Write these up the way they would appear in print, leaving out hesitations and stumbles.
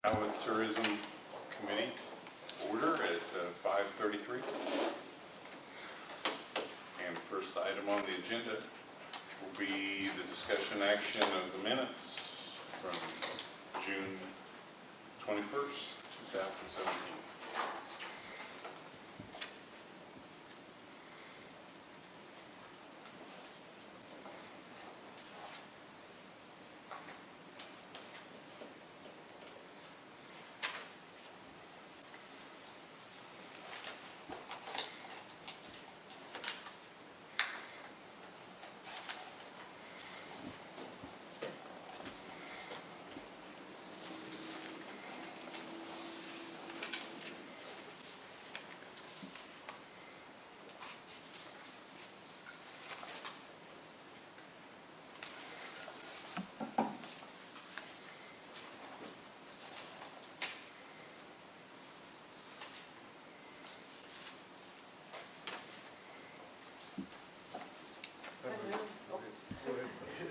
Alva Tourism Committee order at 5:33. And first item on the agenda will be the discussion action of the minutes from June 21st, 2017.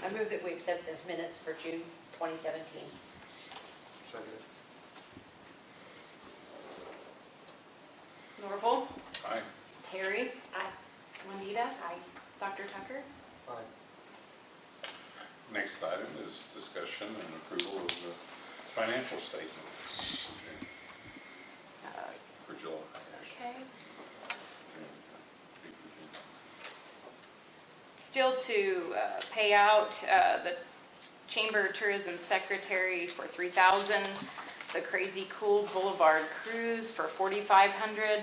I move that we accept the minutes for June 2017. Second. Norval, Aye. Terry, Aye. Juanita, Dr. Tucker. Aye. Next item is discussion and approval of the financial statement for July. Okay. Still to pay out the Chamber Tourism Secretary for $3,000, the Crazy Cool Boulevard Cruise for $4,500,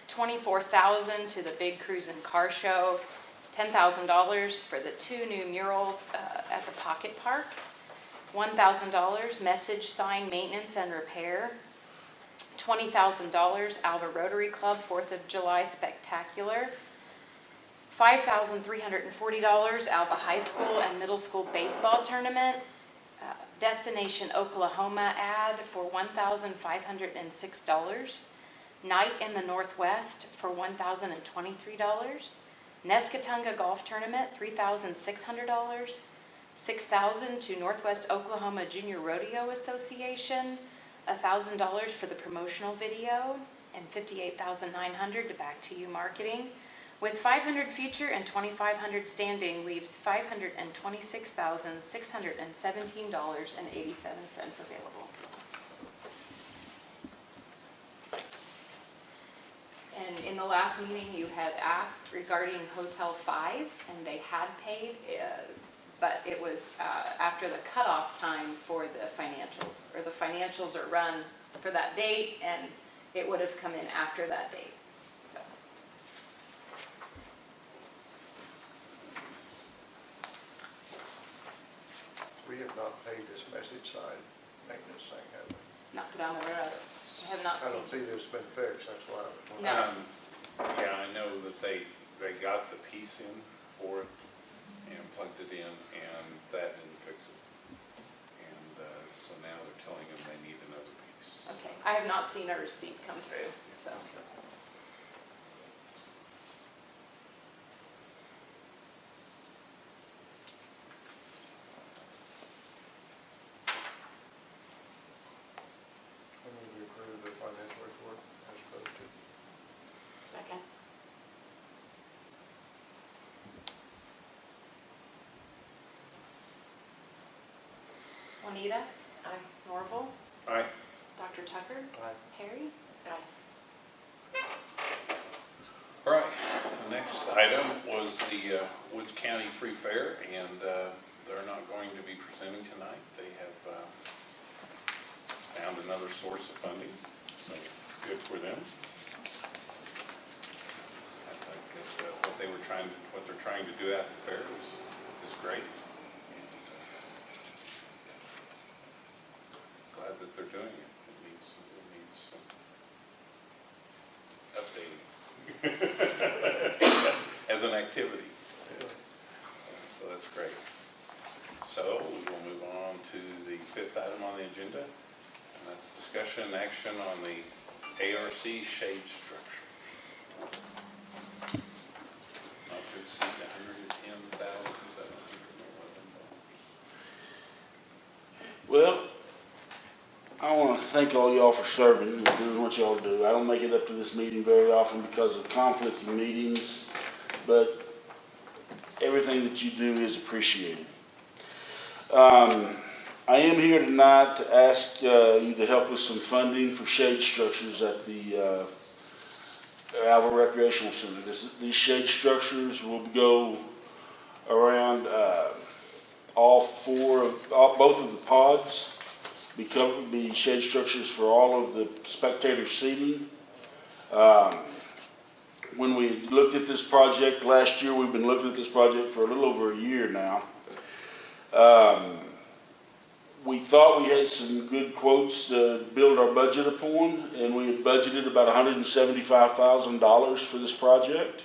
$24,000 to the Big Cruise and Car Show, $10,000 for the 2 new murals at the Pocket Park, $1,000 message sign maintenance and repair, $20,000 Alva Rotary Club 4th of July Spectacular, $5,340 Alva High School and Middle School Baseball Tournament, Destination Oklahoma ad for $1,506, Night in the Northwest for $1,023, Nescatunga Golf Tournament $3,600, $6,000 to Northwest Oklahoma Junior Rodeo Association, $1,000 for the promotional video, and $58,900 to Back to You Marketing. With $500 future and $2,500 standing, leaves $526,617.87 available. And in the last meeting, you had asked regarding Hotel 5, and they had paid, but it was after the cutoff time for the financials, or the financials are run for that date, and it would have come in after that date. So. We have not paid this message sign maintenance thing, have we? Not that I'm aware of it. I have not I don't seen. see that it's been fixed, that's why I was wondering. No. Yeah, I know that they got the piece in for it and plugged it in, and that didn't fix it. And so now they're telling them they need another piece. Okay, I have not seen a receipt come through, so. I move we approve the financial report as posted. Second. Juanita, Aye. Norval, Aye. Dr. Tucker, Aye. Terry. Aye. All right, the next item was the Woods County Free Fair, and they're not going to be presenting tonight. They have found another source of funding, so good for them. I think that what they're trying to do at the fair is great. And glad that they're doing it. It needs some updating. As an activity. So that's great. So we will move on to the 5th item on the agenda, and that's discussion and action on the ARC shade structure. Not to exceed $110,711. Well, I want to thank all y'all for serving and doing what y'all do. I don't make it up to this meeting very often because of conflicting meetings, but everything that you do is appreciated. I am here tonight to ask you to help with some funding for shade structures at the Alva Recreational Center. These shade structures will go around both of the pods. Be shade structures for all of the spectator seating. When we looked at this project last year, we've been looking at this project for a little over a year now. We thought we had some good quotes to build our budget upon, and we had budgeted about $175,000 for this project.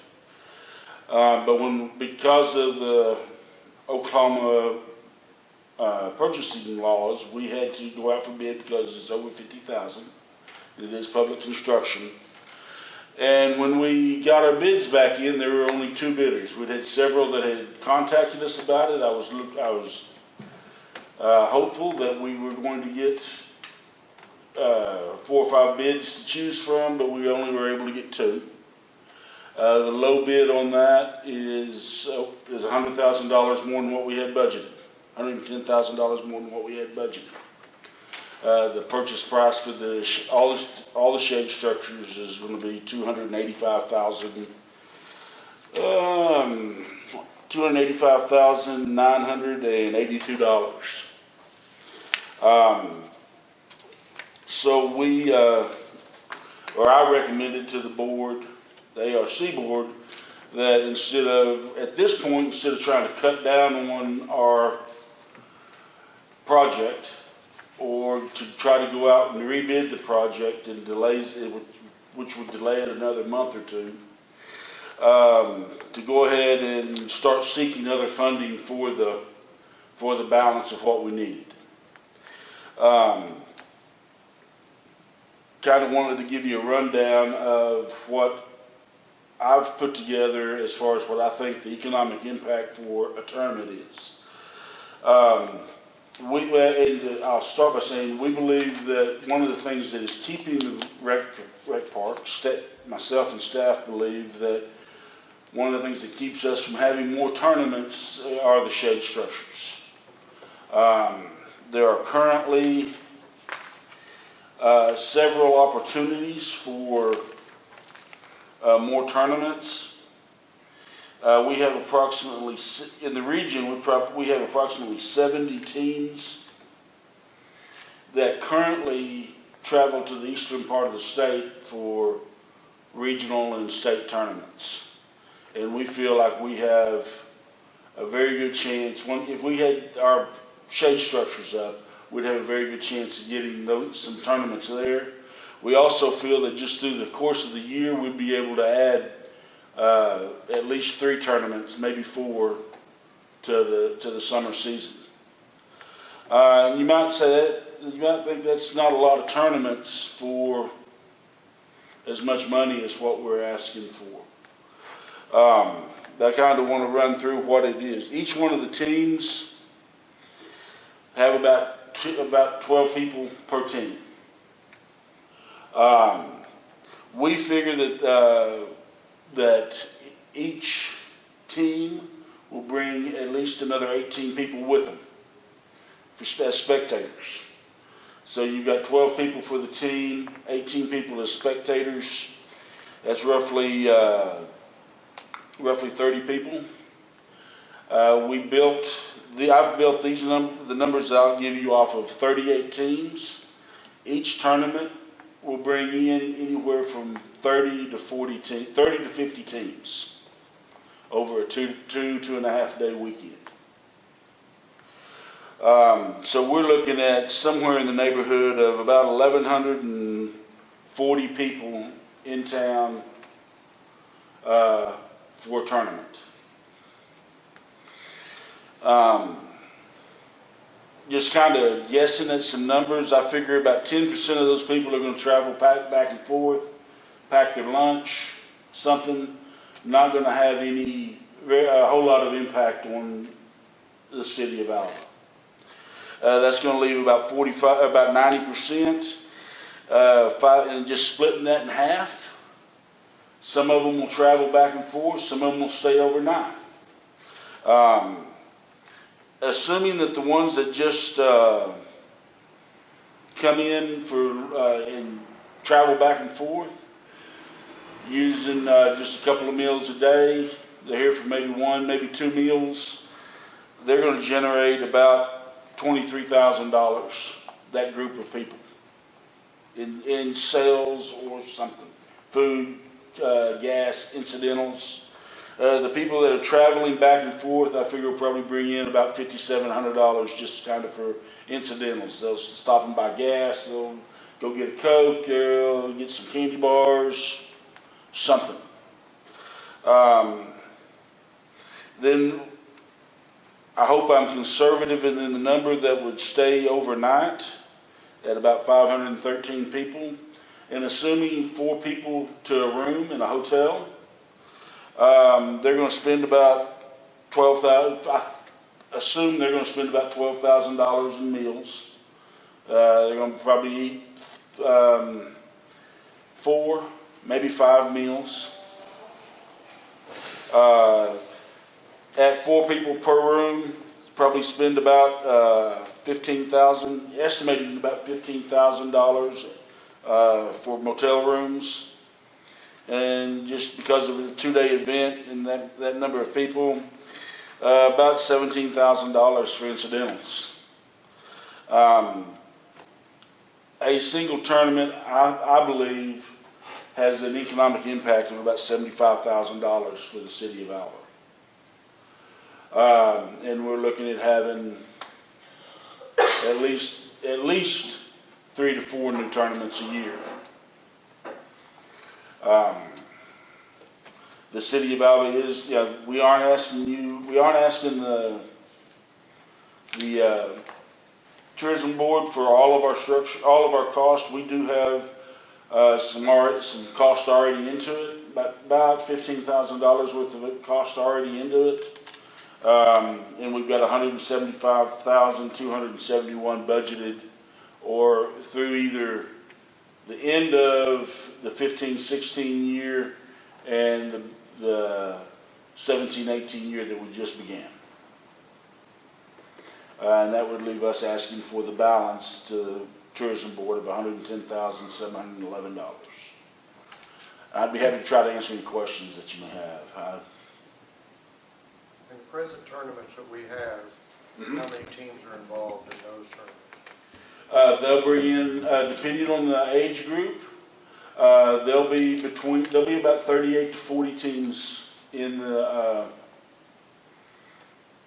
But because of the Oklahoma purchasing laws, we had to go out for bid because it's over $50,000. It is public construction. And when we got our bids back in, there were only 2 bidders. We'd had several that had contacted us about it. I was hopeful that we were going to get 4 or 5 bids to choose from, but we only were able to get 2. The low bid on that is $100,000 more than what we had budgeted. $110,000 more than what we had budgeted. The purchase price for all the shade structures is going to be $285,982. So I recommended to the board, the ARC board, that instead of trying to cut down on our project, or to try to go out and rebid the project and delays it, which would delay it another month or 2, to go ahead and start seeking other funding for the balance of what we need. Kind of wanted to give you a rundown of what I've put together as far as what I think the economic impact for a tournament is. I'll start by saying we believe that one of the things that is keeping the rec park, myself and staff believe that one of the things that keeps us from having more tournaments are the shade structures. There are currently several opportunities for more tournaments. We have approximately, in the region, we have approximately 70 teams that currently travel to the eastern part of the state for regional and state tournaments. And we feel like we have a very good chance. If we had our shade structures up, we'd have a very good chance of getting some tournaments there. We also feel that just through the course of the year, we'd be able to add at least 3 tournaments, maybe 4, to the summer season. You might think that's not a lot of tournaments for as much money as what we're asking for. I kind of want to run through what it is. Each one of the teams have about 12 people per team. We figure that each team will bring at least another 18 people with them as spectators. So you've got 12 people for the team, 18 people as spectators. That's roughly 30 people. I've built the numbers that I'll give you off of 38 teams. Each tournament will bring in anywhere from 30 to 50 teams over a 2.5 day weekend. So we're looking at somewhere in the neighborhood of about 1,140 people in town for a tournament. Just kind of guessing at some numbers, I figure about 10% of those people are going to travel back and forth, pack their lunch, something, not going to have a whole lot of impact on the city of Alva. That's going to leave about 90%. And just splitting that in half. Some of them will travel back and forth. Some of them will stay overnight. Assuming that the ones that just come in for and travel back and forth, using just a couple of meals a day, they're here for maybe one, maybe 2 meals, they're going to generate about $23,000, that group of people, in sales or something, food, gas, incidentals. The people that are traveling back and forth, I figure will probably bring in about $5,700 just kind of for incidentals. They'll stop and buy gas, they'll go get a Coke, they'll get some candy bars, something. Then I hope I'm conservative in the number that would stay overnight at about 513 people. And assuming 4 people to a room in a hotel, they're going to spend about $12,000. I assume they're going to spend about $12,000 in meals. They're going to probably eat 4, maybe 5 meals. At 4 people per room, probably spend about $15,000, estimated about $15,000 for motel rooms. And just because of a 2-day event and that number of people, about $17,000 for incidentals. A single tournament, I believe, has an economic impact of about $75,000 for the city of Alva. And we're looking at having at least 3 to 4 new tournaments a year. The city of Alva is, we aren't asking the tourism board for all of our structure, all of our costs. We do have some cost already into it, about $15,000 worth of cost already into it. And we've got $175,271 budgeted, or through either the end of the 15-16 year and the 17-18 year that we just began. And that would leave us asking for the balance to the tourism board of $110,711. I'd be happy to try to answer any questions that you may have. In the present tournaments that we have, how many teams are involved in those tournaments? They'll bring in, depending on the age group, there'll be about 38 to 40 teams in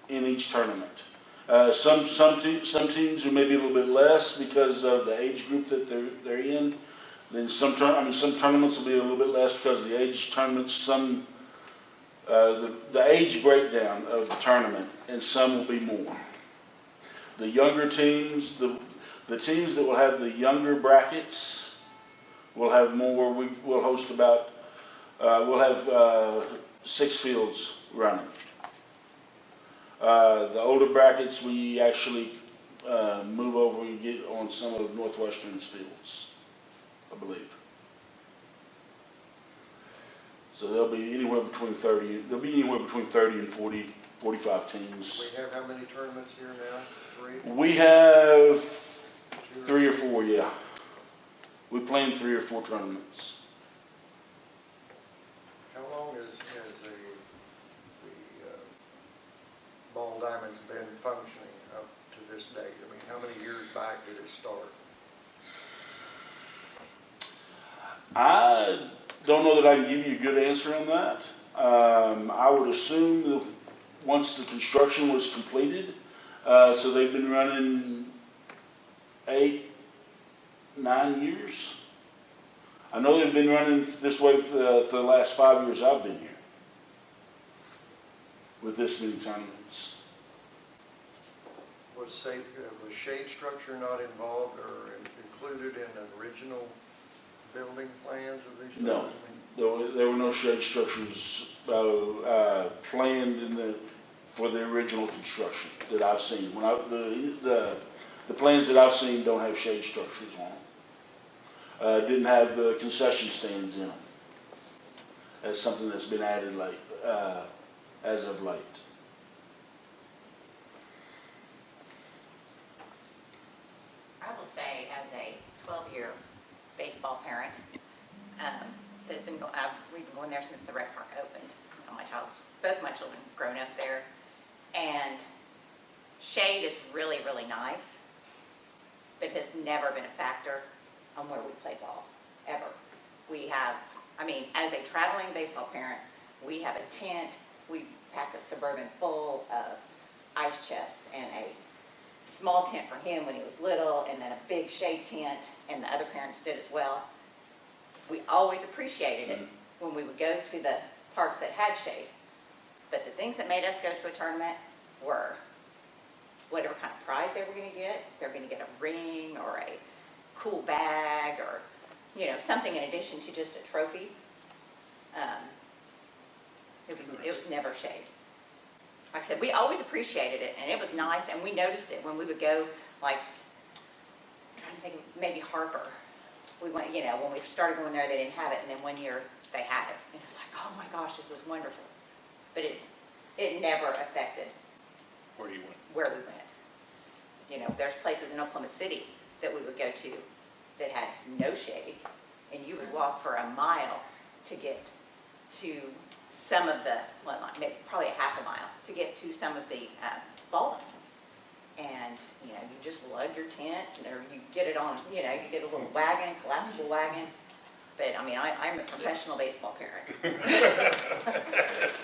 each tournament. Some teams are maybe a little bit less because of the age group that they're in. Then some tournaments will be a little bit less because of the age tournaments. The age breakdown of the tournament, and some will be more. The younger teams, the teams that will have the younger brackets will have more. We'll host about, we'll have 6 fields running. The older brackets, we actually move over and get on some of Northwestern's fields, I believe. So there'll be anywhere between 30 and 40, 45 teams. We have how many tournaments here now? 3? We have 3 or 4, yeah. We plan 3 or 4 tournaments. How long has the Ball Diamond's been functioning up to this date? I mean, how many years back did it start? I don't know that I can give you a good answer on that. I would assume that once the construction was completed, so they've been running 8, 9 years. I know they've been running this way for the last 5 years I've been here with this many tournaments. Was shade structure not involved or included in the original building plans of these? No, there were no shade structures planned for the original construction that I've seen. When plans that I've seen don't have shade structures on them. Didn't have the concession stands in them. That's something that's been added late, as of late. I will say, as a 12-year baseball parent, that have been we've been going there since the rec park opened. Both of my children grown up there, and shade is really, really nice, but it has never been a factor on where we play ball, ever. We have, as a traveling baseball parent, we have a tent. We packed a Suburban full of ice chests and a small tent for him when he was little, and then a big shade tent, and the other parents did as well. We always appreciated it when we would go to the parks that had shade. But the things that made us go to a tournament were whatever kind of prize they were going to get. They were going to get a ring or a cool bag or, something in addition to just a trophy. It was never shade. Like I said, we always appreciated it, and it was nice, and we noticed it when we would go, like, I'm trying to think of maybe Harper. We went, when we started going there, they didn't have it, and then one year they had it. And it was like, oh my gosh, this was wonderful. But it never affected Where you went? where we went. There's places in Oklahoma City that we would go to that had no shade, and you would walk for a mile to get to some of the, maybe probably a half a mile, to get to some of the ball lanes. And, you just lug your tent, or you get it on, you get a little wagon, collapsible wagon. But, I'm a professional baseball parent.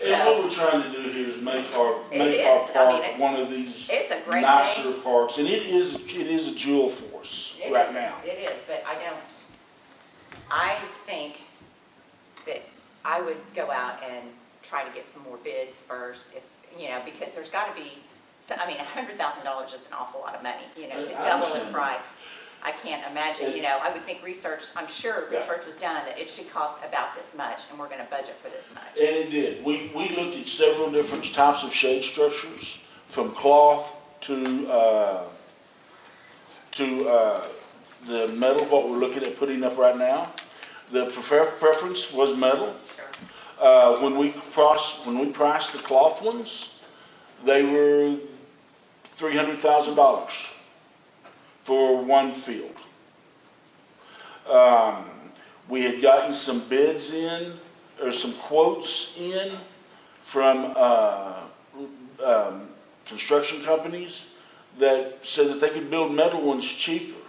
And what we're trying to do here is make our park one of these it's a great nicer thing. parks, and it is a jewel for us right now. It is, but I think that I would go out and try to get some more bids first, because there's got to be, $100,000 is an awful lot of money, to double the price. I can't imagine, I would think I'm sure research was done that it should cost about this much, and we're going to budget for this much. And it did. We looked at several different types of shade structures, from cloth to the metal, what we're looking at putting up right now. The preference was metal. When we priced the cloth ones, they were $300,000 for one field. We had gotten some bids in, or some quotes in from construction companies that said that they could build metal ones cheaper.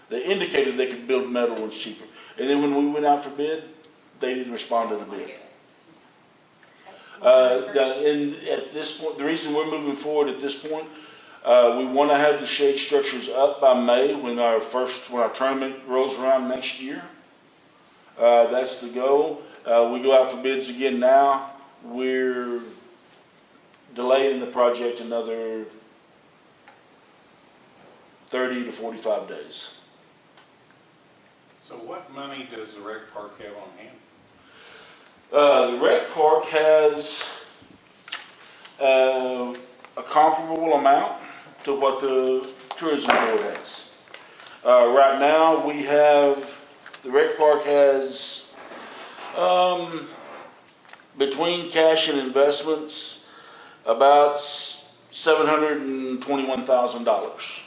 They indicated they could build metal ones cheaper. And then when we went out for bid, they didn't respond to the bid. At this point, the reason we're moving forward at this point, we want to have the shade structures up by May when our tournament rolls around next year. That's the goal. We go out for bids again now. We're delaying the project another 30 to 45 days. So what money does the rec park have on hand? The rec park has a comparable amount to what the tourism board has. Right now, the rec park has, between cash and investments, about $721,000.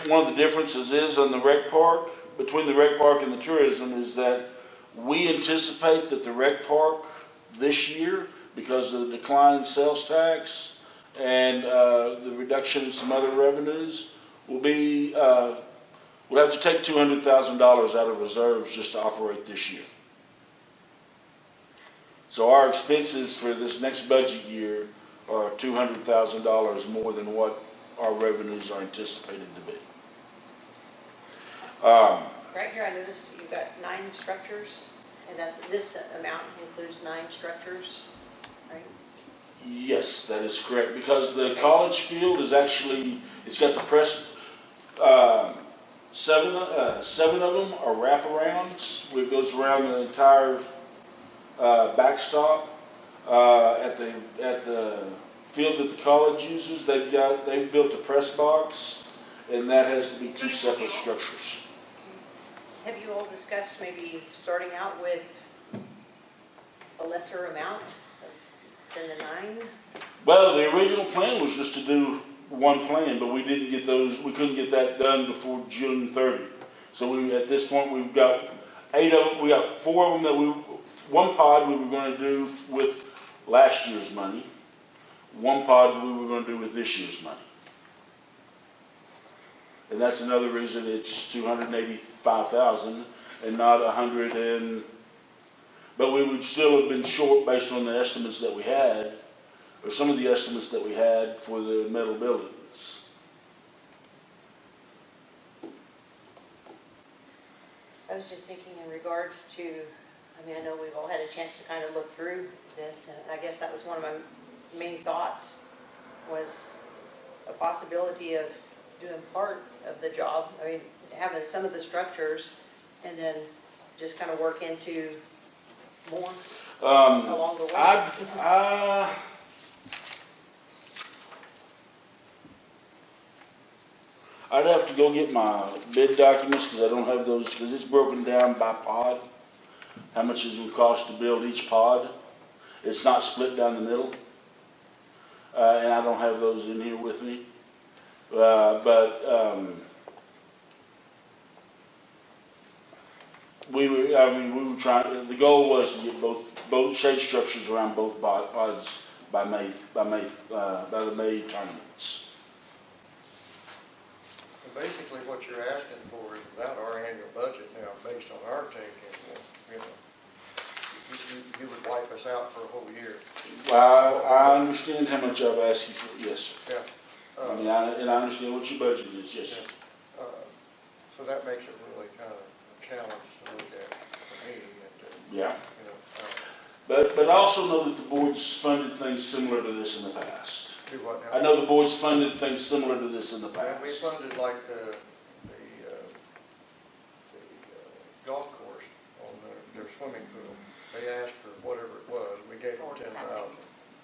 One of the differences is on the rec park, between the rec park and the tourism, is that we anticipate that the rec park this year, because of the decline in sales tax and the reduction in some other revenues, we'll have to take $200,000 out of reserves just to operate this year. So our expenses for this next budget year are $200,000 more than what our revenues are anticipated to be. Right here, I noticed you've got 9 structures, and this amount includes 9 structures, right? Yes, that is correct, because the college field is actually, it's got the press, 7 of them are wraparounds, where it goes around the entire backstop at the field that the college uses, they've built a press box, and that has to be two separate structures. Have you all discussed maybe starting out with a lesser amount than the 9? Well, the original plan was just to do one plan, but we couldn't get that done before June 30. So at this point, we've got 8 of them, we got 4 of them one pod we were going to do with last year's money. One pod we were going to do with this year's money. And that's another reason it's $285,000 and not $100. But we would still have been short based on the estimates that we had, or some of the estimates that we had for the metal buildings. I was just thinking in regards to, I know we've all had a chance to kind of look through this, and I guess that was one of my main thoughts, was a possibility of doing part of the job. Having some of the structures and then just kind of work into more along the way. I'd have to go get my bid documents because I don't have those, because it's broken down by pod. How much it would cost to build each pod. It's not split down the middle. And I don't have those in here with me. We were trying, the goal was to get both shade structures around both pods by the May tournaments. Basically, what you're asking for is without our annual budget now, based on our taking, you would wipe us out for a whole year. Well, I understand how much I've asked you for, yes, sir. Yeah. And I understand what your budget is, yes, sir. So that makes it really kind of a challenge to look at for me. Yeah. But I also know that the board's funded things similar to this in the past. Do what now? I know the board's funded things similar to this in the past. And we funded like the golf course on their swimming pool. They asked for whatever it was, we gave them 10,000.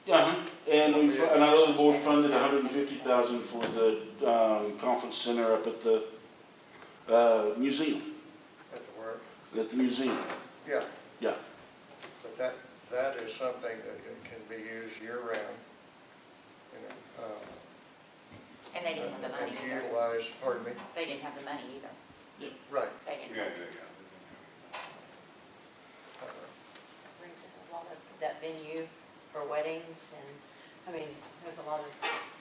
Yeah, and I know the board funded $150,000 for the conference center up at the museum. At the work? At the museum. Yeah. Yeah. But that is something that can be used year-round. And they didn't have the money And either. utilize, pardon me? They didn't have the money either. Right. They didn't. Brings in a lot of that venue for weddings, and there's a lot of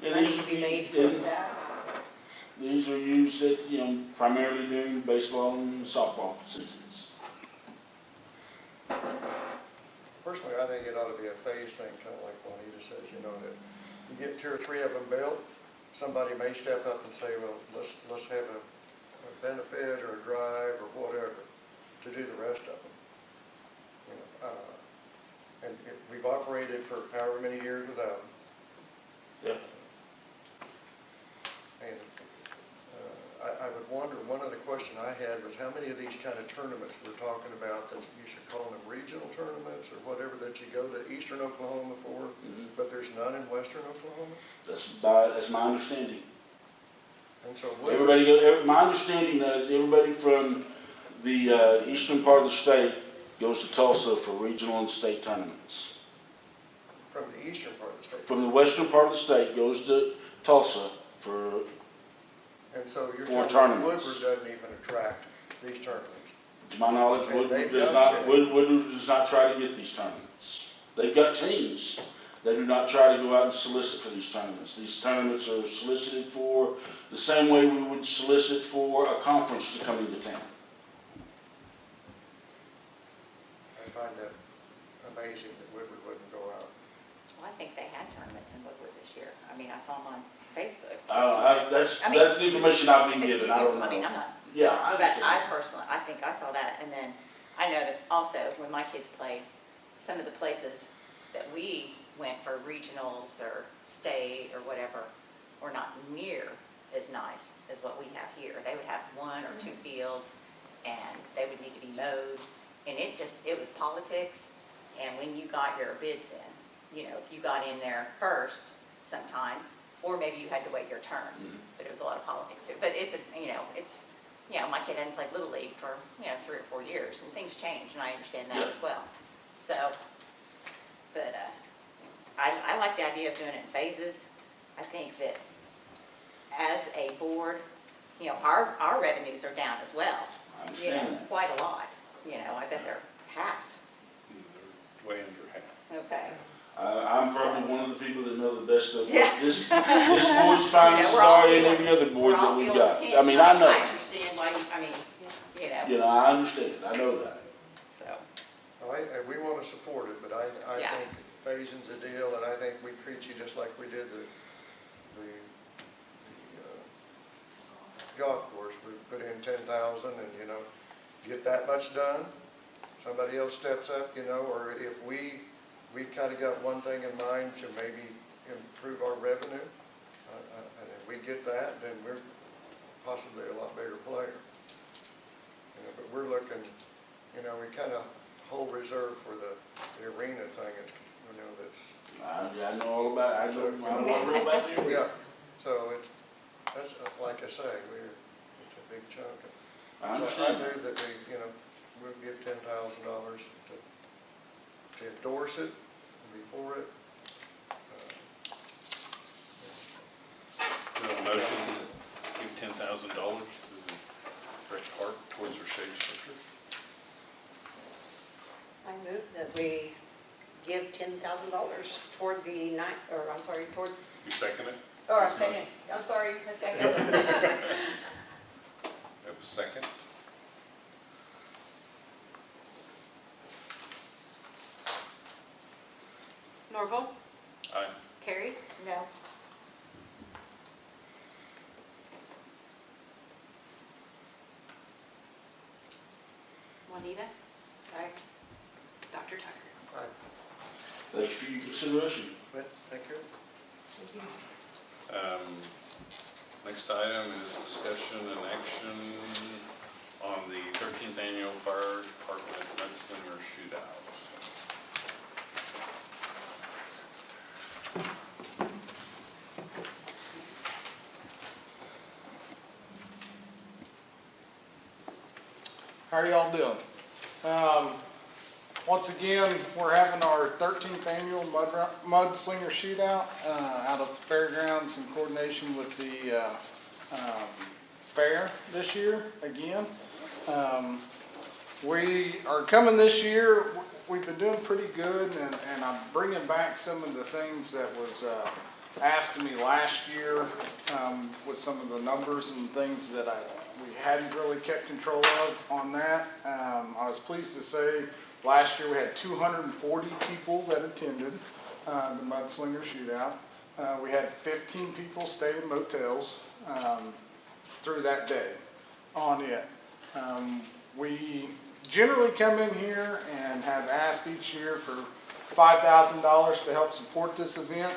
money to be made from that. These are used at, primarily during baseball and softball seasons. Personally, I think it ought to be a phase thing, kind of like Juanita says, that you get 2 or 3 of them built, somebody may step up and say, well, let's have a benefit or a drive or whatever to do the rest of them. And we've operated for however many years without them. Yeah. And I would wonder, one other question I had was how many of these kind of tournaments we're talking about that you should call them regional tournaments or whatever that you go to eastern Oklahoma for, but there's none in western Oklahoma? That's my understanding. And so my understanding is everybody from the eastern part of the state goes to Tulsa for regional and state tournaments. From the eastern part of the state? From the western part of the state goes to Tulsa for And so you're for telling me tournaments. Woodward doesn't even attract these tournaments? To my knowledge, And Woodward they've does done not. shit. Woodward does not try to get these tournaments. They've got teams. They do not try to go out and solicit for these tournaments. These tournaments are solicited for the same way we would solicit for a conference to come into town. I find that amazing that Woodward wouldn't go out. Well, I think they had tournaments in Woodward this year. I saw them on Facebook. That's the information I've been given. I don't know. I'm not. Yeah, But I personally, I think I saw that, and then I know that also when my kids played, some of the places that we went for regionals or state or whatever were not near as nice as what we have here. They would have 1 or 2 fields, and they would need to be mowed, and it was politics. And when you got your bids in, if you got in there first, sometimes, or maybe you had to wait your turn. But it was a lot of politics too. But it's my kid hadn't played Little League for, 3 or 4 years, and things change, and I understand that as well. So, but I like the idea of doing it in phases. I think that as a board, our revenues are down as well. I understand that. Quite a lot. I bet they're half. They're way under half. Okay. I'm probably one of the people that know the best of Yeah. this board's finances we're all are and feeling- every other board We're all that we feeling got. the pinch. I mean, I know. I understand why, I understand. I know that. so. And we want to support it, but I Yeah. think phasing's a deal, and I think we treat you just like we did the golf course. We put in 10,000 and, get that much done. Somebody else steps up, or if we've kind of got one thing in mind to maybe improve our revenue. And if we get that, then we're possibly a lot bigger player. But we're looking, we kind of hold reserve for the arena thing. It's, that's. I know all about it. I know about the area. Yeah, so that's, like I say, it's a big chunk. I So I understand. knew that we'll give $10,000 to endorse it and be for it. Do you have a motion to give $10,000 to the Red Park towards our shade structures? I move that we give $10,000 toward the toward, You second it? or a second, I'm sorry, a second. Have a second? Norval, Aye. Terry, No. Juanita, Aye. Dr. Tucker. Thank you for your consideration. Thank you. Thank you. Next item is discussion and action on the 13th Annual Fire Department Mudslinger Shootout. How are y'all doing? Once again, we're having our 13th annual Mudslinger Shootout out at the fairgrounds in coordination with the fair this year again. We are coming this year. We've been doing pretty good, and I'm bringing back some of the things that was asked of me last year with some of the numbers and things that we hadn't really kept control of on that. I was pleased to say last year we had 240 people that attended the Mudslinger Shootout. We had 15 people stay in motels through that day on it. We generally come in here and have asked each year for $5,000 to help support this event.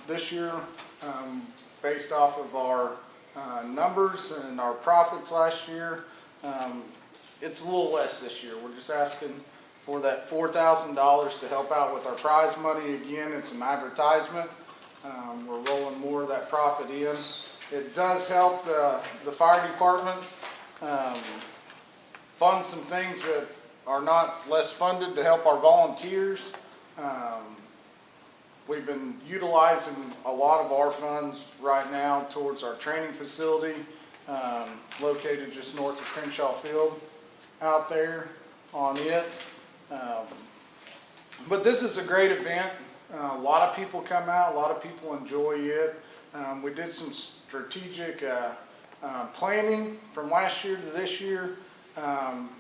This year, based off of our numbers and our profits last year, it's a little less this year. We're just asking for that $4,000 to help out with our prize money. Again, it's an advertisement. We're rolling more of that profit in. It does help the fire department fund some things that are not less funded to help our volunteers. We've been utilizing a lot of our funds right now towards our training facility located just north of Crenshaw Field out there on it. But this is a great event. A lot of people come out, a lot of people enjoy it. We did some strategic planning from last year to this year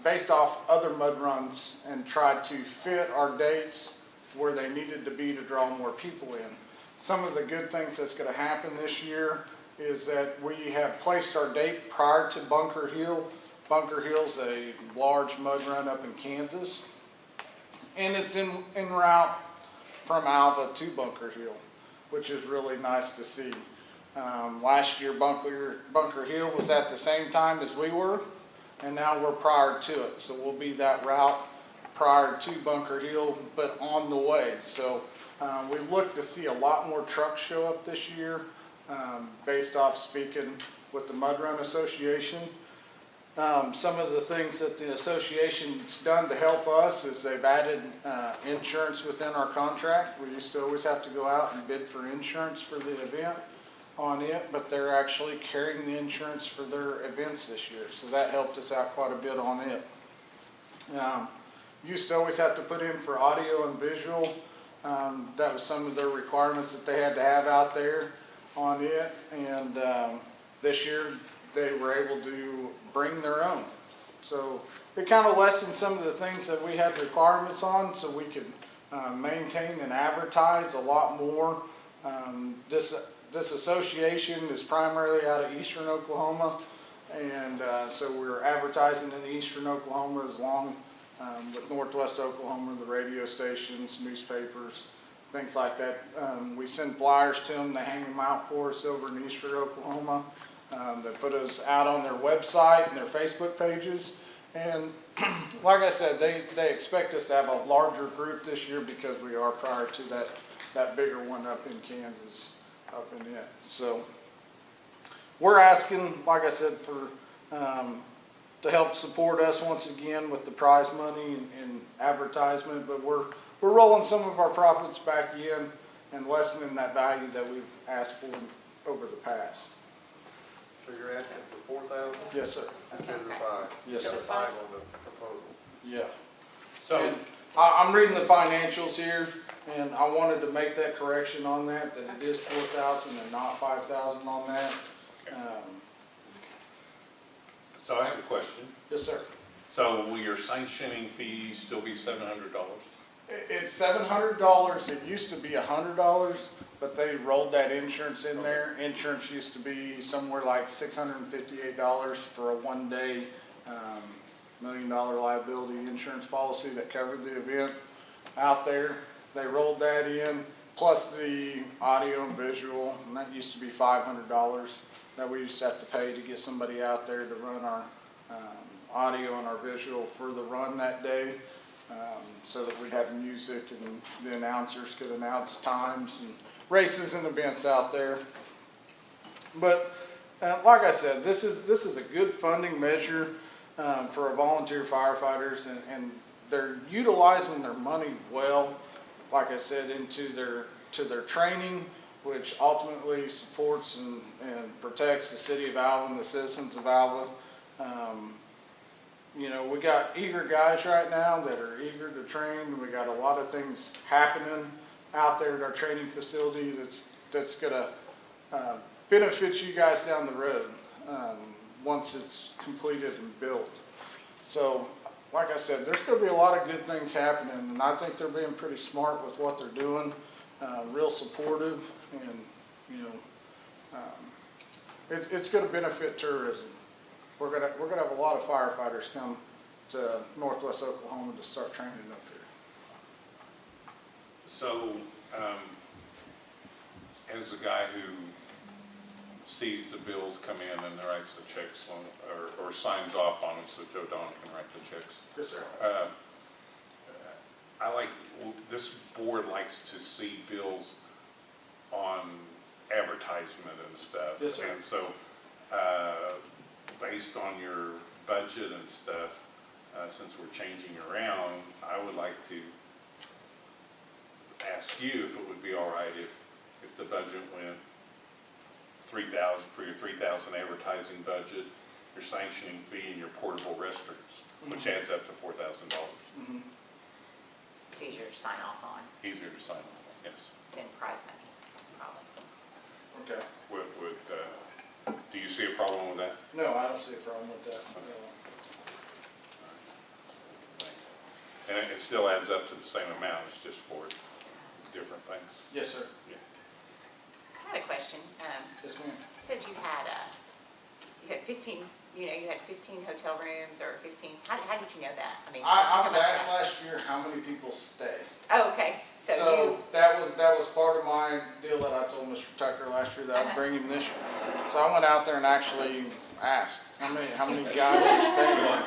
based off other mud runs and tried to fit our dates where they needed to be to draw more people in. Some of the good things that's going to happen this year is that we have placed our date prior to Bunker Hill. Bunker Hill's a large mud run up in Kansas, and it's en route from Alva to Bunker Hill, which is really nice to see. Last year Bunker Hill was at the same time as we were, and now we're prior to it, so we'll be that route prior to Bunker Hill, but on the way. So we look to see a lot more trucks show up this year, based off speaking with the Mud Run Association. Some of the things that the association's done to help us is they've added insurance within our contract. We used to always have to go out and bid for insurance for the event on it, but they're actually carrying the insurance for their events this year. So that helped us out quite a bit on it. Used to always have to put in for audio and visual. That was some of their requirements that they had to have out there on it. And this year they were able to bring their own. So it kind of lessened some of the things that we had requirements on, so we could maintain and advertise a lot more. This association is primarily out of eastern Oklahoma, and so we're advertising in eastern Oklahoma as long with northwest Oklahoma, the radio stations, newspapers, things like that. We send flyers to them, they hang them out for us over in eastern Oklahoma. They put us out on their website and their Facebook pages. And like I said, they expect us to have a larger group this year because we are prior to that bigger one up in Kansas, up in it. So we're asking, like I said, for to help support us once again with the prize money and advertisement, but we're rolling some of our profits back in and lessening that value that we've asked for over the past. So you're asking for 4,000? Yes, sir. Instead of the 5? Yes, Instead sir. of 5 on the proposal? Yeah. So, And I'm reading the financials here, and I wanted to make that correction on that it is 4,000 and not 5,000 on that. so I have a question. Yes, sir. So will your sanctioning fee still be $700? It's $700. It used to be $100, but they rolled that insurance in there. Insurance used to be somewhere like $658 for a one-day $1 million liability insurance policy that covered the event out there. They rolled that in, plus the audio and visual, and that used to be $500 that we used to have to pay to get somebody out there to run our audio and our visual for the run that day. So that we'd have music and the announcers could announce times and races and events out there. But like I said, this is a good funding measure for our volunteer firefighters, and they're utilizing their money well, like I said, into their training, which ultimately supports and protects the city of Alva and the citizens of Alva. You know, we got eager guys right now that are eager to train. We got a lot of things happening out there at our training facility that's going to benefit you guys down the road once it's completed and built. So, like I said, there's going to be a lot of good things happening, and I think they're being pretty smart with what they're doing, real supportive, and, you know, it's going to benefit tourism. We're gonna have a lot of firefighters come to northwest Oklahoma to start training up here. So, as a guy who sees the bills come in and writes the checks on, or signs off on them so Joe Don can write the checks. Yes, sir. This board likes to see bills on advertisement and stuff. Yes, sir. And so, based on your budget and stuff, since we're changing around, I would like to ask you if it would be all right if the budget went 3,000 for your 3,000 advertising budget, your sanctioning fee, and your portable restrooms, which adds up to $4,000. Mm-hmm. It's easier to sign off on Easier to sign off on, yes. than prize money, probably. Okay. Do you see a problem with that? No, I don't see a problem with that. And it still adds up to the same amount, it's just for different things. Yes, sir. Yeah. I had a question. Yes, ma'am. You said you had 15, you had 15 hotel rooms or 15, how did you know that? I mean, I was asked last year how many people stay. Oh, okay. So that was part of my deal that I told Mr. Tucker last year that I'd bring him this year. So I went out there and actually asked, how many guys are staying there?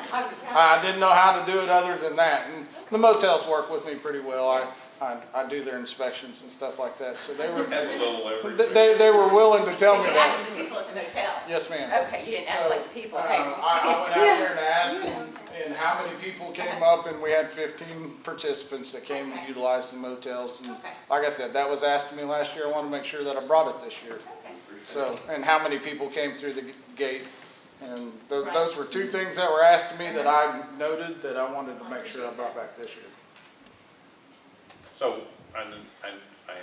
I didn't know how to do it other than that. And the motels work with me pretty well. I do their inspections and stuff like that. So they were, Has a little leverage. they were willing to tell me You that. asked the people at the motel? Yes, ma'am. Okay, you didn't ask like the people, hey. I went out there and asked, and how many people came up, and we had 15 participants that came and utilized the motels. And Okay. like I said, that was asked of me last year. I wanted to make sure that I brought it this year. Okay. So, and how many people came through the gate. And Right. those were two things that were asked of me that I noted that I wanted to make sure I brought back this year. So, I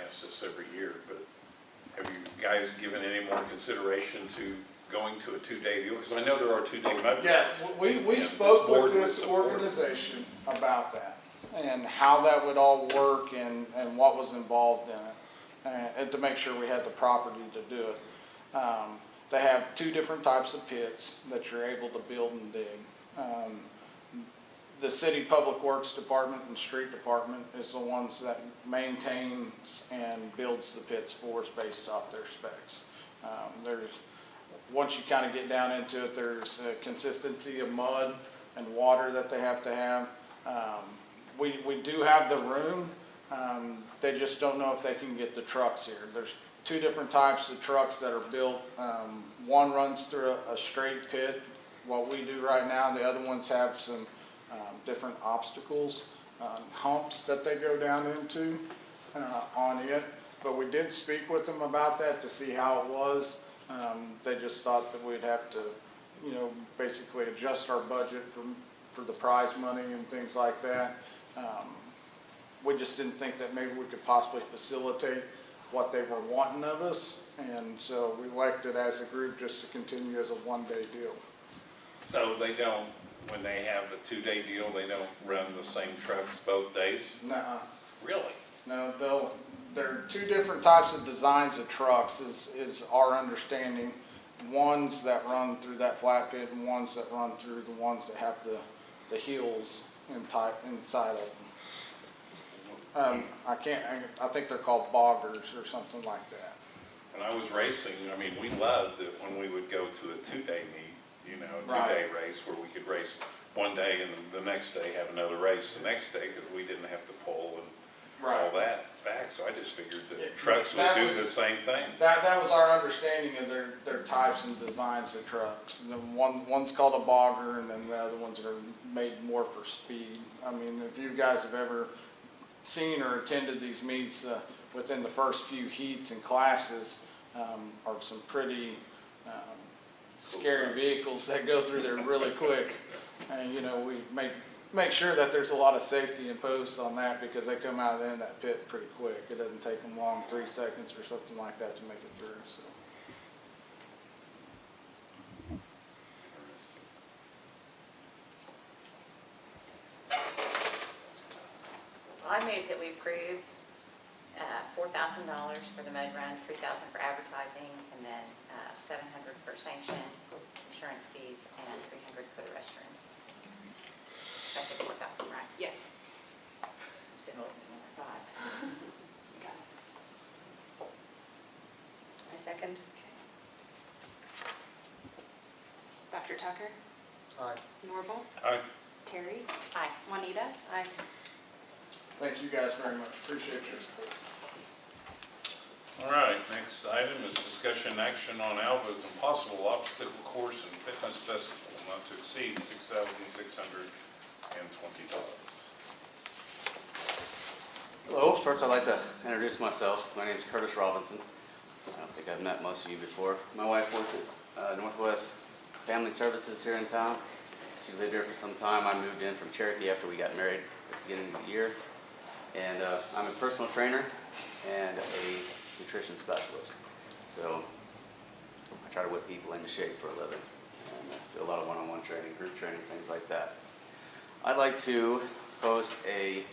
ask this every year, but have you guys given any more consideration to going to a 2-day deal? Because I know there are 2-day motels. Yes, we And spoke board with would this support it. organization about that and how that would all work and what was involved in it. And to make sure we had the property to do it. They have 2 different types of pits that you're able to build and dig. The city public works department and street department is the ones that maintains and builds the pits for us based off their specs. Once you kind of get down into it, there's a consistency of mud and water that they have to have. We do have the room. They just don't know if they can get the trucks here. There's 2 different types of trucks that are built. One runs through a straight pit, what we do right now. The other ones have some different obstacles, humps that they go down into on it. But we did speak with them about that to see how it was. They just thought that we'd have to, basically adjust our budget for the prize money and things like that. We just didn't think that maybe we could possibly facilitate what they were wanting of us. And so we elected as a group just to continue as a 1-day deal. So they don't, when they have a 2-day deal, they don't run the same trucks both days? Nuh-uh. Really? No, there are 2 different types of designs of trucks is our understanding. Ones that run through that flat pit and ones that run through the ones that have the heels inside of them. I think they're called boggers or something like that. When I was racing, we loved it when we would go to a 2-day meet, a Right. 2-day race where we could race one day and the next day have another race the next day because we didn't have to pull and all that back. So I just figured Yeah, that trucks would that do was- the same thing. That was our understanding of their types and designs of trucks. And then one's called a bogger, and then the other ones are made more for speed. If you guys have ever seen or attended these meets, within the first few heats and classes, are some pretty scary vehicles that go through there really quick. And we make sure that there's a lot of safety imposed on that because they come out in that pit pretty quick. It doesn't take them long, 3 seconds or something like that to make it through. So. I move that we approve $4,000 for the mud run, $3,000 for advertising, and then $700 for sanction, insurance fees, and $300 for the restrooms. That's it, 4,000, right? Yes. I'm sitting a little bit more than 5. I second. Dr. Tucker? Aye. Norval? Aye. Terry? Aye. Juanita? Aye. Thank you guys very much. Appreciate your support. All right, next item is discussion action on Alva's Impossible Obstacle Course and Fitness Festival, not to exceed $6,620. Hello, first I'd like to introduce myself. My name is Curtis Robinson. I don't think I've met most of you before. My wife works at Northwest Family Services here in town. She lived here for some time. I moved in from Cherokee after we got married at the beginning of the year. And I'm a personal trainer and a nutrition specialist. So I try to whip people into shape for a living. And do a lot of one-on-one training, group training, things like that. I'd like to host a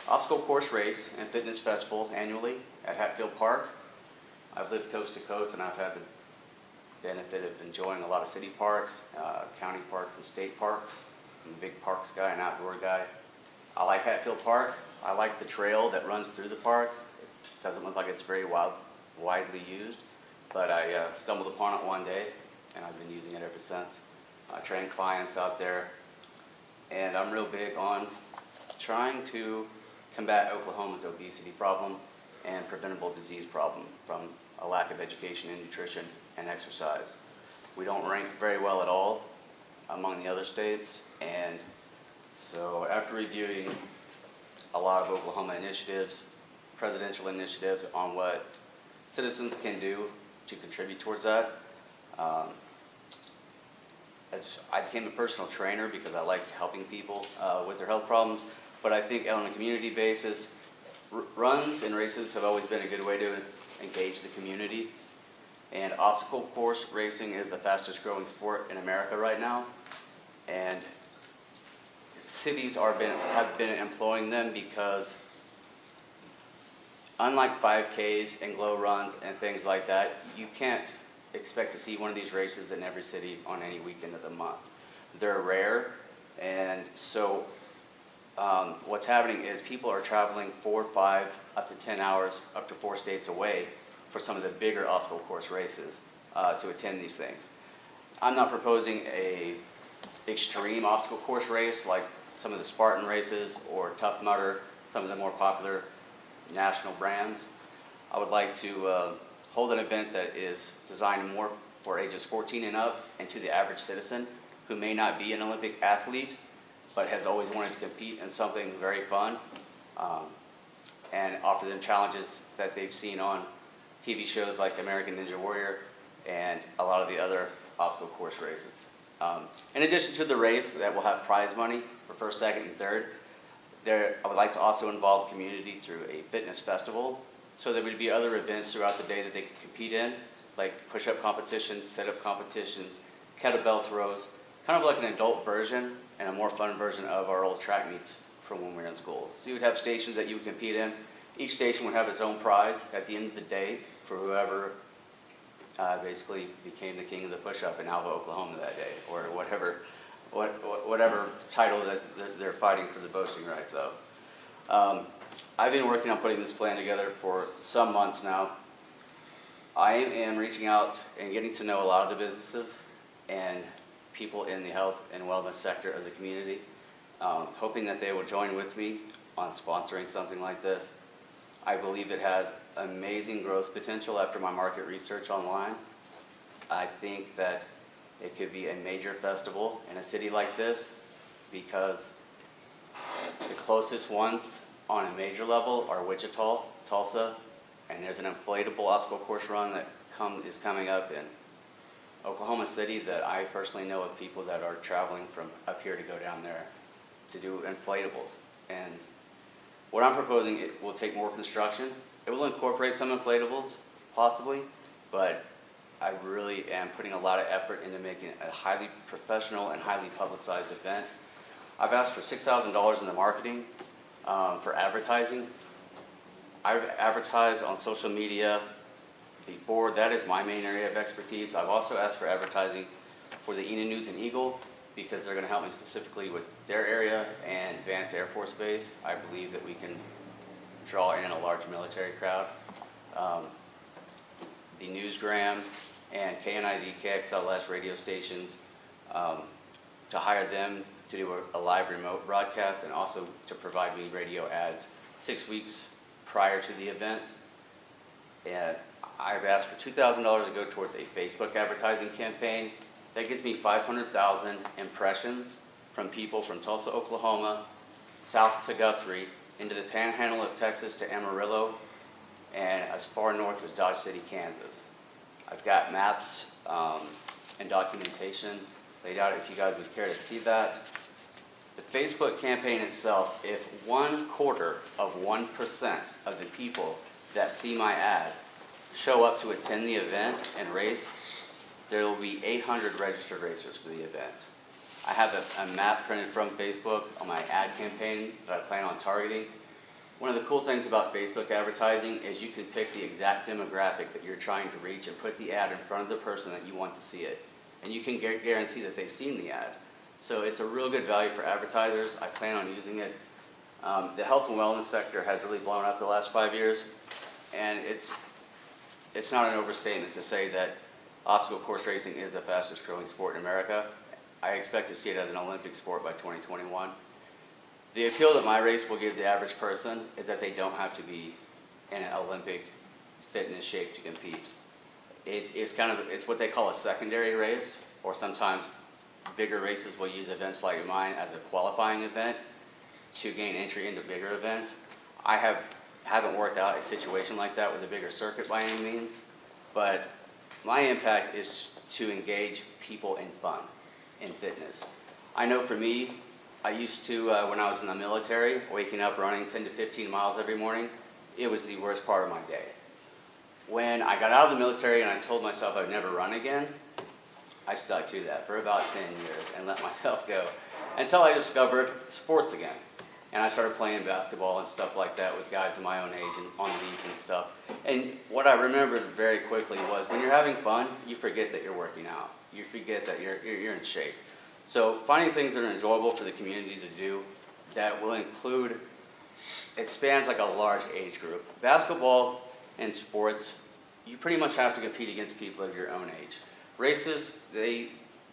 obstacle course race and fitness festival annually at Hatfield Park. I've lived coast to coast and I've had the benefit of enjoying a lot of city parks, county parks and state parks. I'm a big parks guy, an outdoor guy. I like Hatfield Park. I like the trail that runs through the park. It doesn't look like it's very widely used, but I stumbled upon it one day, and I've been using it ever since. I train clients out there, and I'm real big on trying to combat Oklahoma's obesity problem and preventable disease problem from a lack of education in nutrition and exercise. We don't rank very well at all among the other states, and so after reviewing a lot of Oklahoma initiatives, presidential initiatives on what citizens can do to contribute towards that, I became a personal trainer because I liked helping people with their health problems, but I think on a community basis, runs and races have always been a good way to engage the community, and obstacle course racing is the fastest growing sport in America right now, and cities have been employing them because unlike 5Ks and glow runs and things like that, you can't expect to see one of these races in every city on any weekend of the month. They're rare, and so what's happening is people are traveling 4, 5, up to 10 hours, up to 4 states away for some of the bigger obstacle course races to attend these things. I'm not proposing a extreme obstacle course race like some of the Spartan races or Tough Mudder, some of the more popular national brands. I would like to hold an event that is designed more for ages 14 and up and to the average citizen who may not be an Olympic athlete but has always wanted to compete in something very fun, and offer them challenges that they've seen on TV shows like American Ninja Warrior and a lot of the other obstacle course races. In addition to the race that will have prize money for first, second, and third, I would like to also involve the community through a fitness festival. So there would be other events throughout the day that they could compete in, like push-up competitions, sit-up competitions, kettlebell throws, kind of like an adult version and a more fun version of our old track meets from when we were in school. So you would have stations that you would compete in. Each station would have its own prize at the end of the day for whoever basically became the king of the push-up in Alva, Oklahoma that day, or whatever title that they're fighting for the boasting rights of. I've been working on putting this plan together for some months now. I am reaching out and getting to know a lot of the businesses and people in the health and wellness sector of the community, hoping that they will join with me on sponsoring something like this. I believe it has amazing growth potential after my market research online. I think that it could be a major festival in a city like this because the closest ones on a major level are Wichita, Tulsa, and there's an inflatable obstacle course run that is coming up in Oklahoma City that I personally know of people that are traveling from up here to go down there to do inflatables. And what I'm proposing, it will take more construction. It will incorporate some inflatables, possibly, but I really am putting a lot of effort into making it a highly professional and highly publicized event. I've asked for $6,000 in the marketing for advertising. I've advertised on social media before. That is my main area of expertise. I've also asked for advertising for the Enid News and Eagle because they're going to help me specifically with their area and Vance Air Force Base. I believe that we can draw in a large military crowd. The Newsgram and KNID, KXLS radio stations, to hire them to do a live remote broadcast and also to provide me radio ads 6 weeks prior to the event. And I've asked for $2,000 to go towards a Facebook advertising campaign. That gives me 500,000 impressions from people from Tulsa, Oklahoma, south to Guthrie, into the panhandle of Texas to Amarillo, and as far north as Dodge City, Kansas. I've got maps and documentation laid out if you guys would care to see that. The Facebook campaign itself, if 1/4 of 1% of the people that see my ad show up to attend the event and race, there will be 800 registered racers for the event. I have a map printed from Facebook on my ad campaign that I plan on targeting. One of the cool things about Facebook advertising is you can pick the exact demographic that you're trying to reach and put the ad in front of the person that you want to see it. And you can guarantee that they've seen the ad. So it's a real good value for advertisers. I plan on using it The health and wellness sector has really blown up the last 5 years, and it's not an overstatement to say that obstacle course racing is the fastest growing sport in America. I expect to see it as an Olympic sport by 2021. The appeal that my race will give the average person is that they don't have to be in an Olympic fitness shape to compete. It's what they call a secondary race, or sometimes bigger races will use events like mine as a qualifying event to gain entry into bigger events. I haven't worked out a situation like that with a bigger circuit by any means, but my impact is to engage people in fun, in fitness. I know for me, I used to, when I was in the military, waking up running 10 to 15 miles every morning, it was the worst part of my day. When I got out of the military and I told myself I'd never run again, I stuck to that for about 10 years and let myself go until I discovered sports again. And I started playing basketball and stuff like that with guys of my own age and on leagues and stuff. And what I remembered very quickly was when you're having fun, you forget that you're working out. You forget that you're in shape. So finding things that are enjoyable for the community to do that will include, it spans like a large age group. Basketball and sports, you pretty much have to compete against people of your own age. Races, they